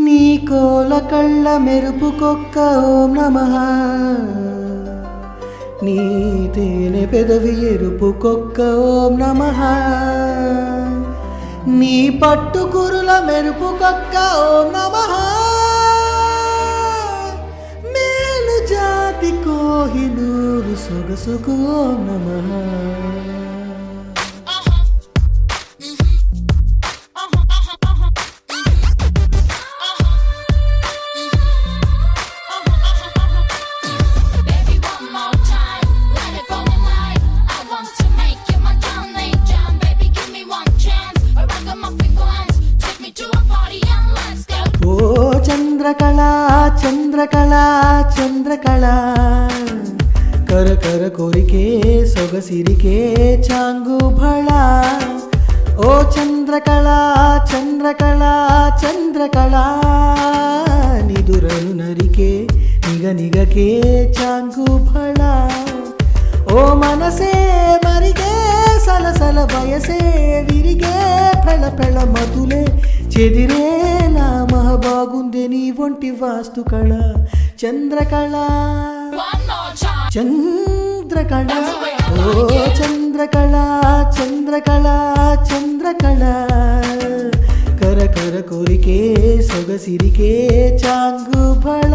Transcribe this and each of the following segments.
నీ కోల కళ్ళ మెరుపుకొక్క ఓం నమః, నీ తేనె పెదవి ఎరుపుకొక్క ఓం నమః, నీ పట్టు కురుల మెరుపుకొక్క ఓం నమః, మేలు జాతి కోహినూరు సొగసుకు ఓం నమః. చంద్రకళా చంద్రకళా చంద్రకళా కర కర కోరికే సొగసిరికే చాంగు భళ. ఓ చంద్రకళా చంద్రకళా చంద్రకళా నిదురను నరికే నిగ నిగకే చాంగు భళ. ఓ మనసే మరిగే సలసల వయసే విరిగే ఫెళ ఫెళ మతులే చెదిరేలా మహబాగుందే నీ ఒంటి వాస్తు కళ. చంద్రకళ చంద్రకళ ఓ చంద్రకళ చంద్రకళ చంద్రకళ కర కర కోరికే సొగసిరికే చాంగు భళ.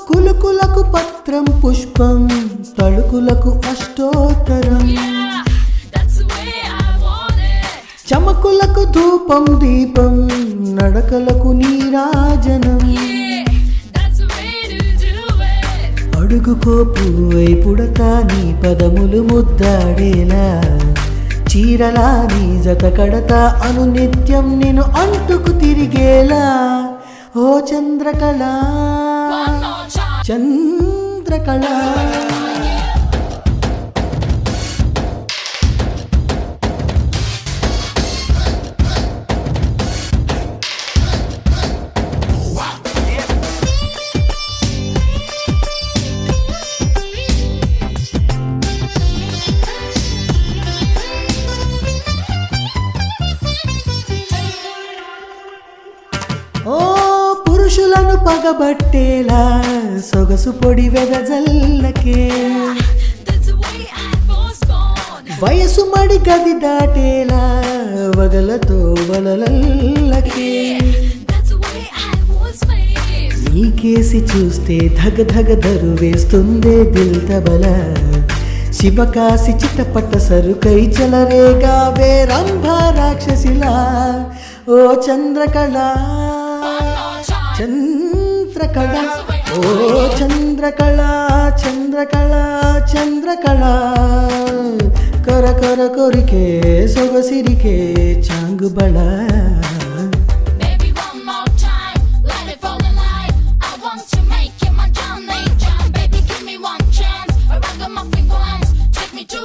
కులుకులకు పత్రం పుష్పం తళుకులకు అష్టోత్తరం, చమకులకు ధూపం దీపం నడకలకు నీరాజనం. అడుగుకో పువ్వై పుడతా నీ పదములు ముద్దాడేలా, చీరలా నీ జత కడతా అను నిత్యం నేను అంటుకు తిరిగేలా. ఓ చంద్రకళ చంద్రకళ పురుషులను పగబట్టేలా సొగసు పొడి వెదజల్లకే, వయసు మడి గది దాటేలా వగలతో వలలల్లకే. నీకేసి చూస్తే ధగ ధగ దరు వేస్తుందే దిల్ తబల, శివకాసి చిటపట సరుకై చలరేగా వేరంభ రాక్షసిలా. ఓ చంద్రకళ చంద్రకళ ఓ చంద్రకళ చంద్రకళ చంద్రకళ కర కర కొరికే సొగసిరికే చాంగు బళ. Take me to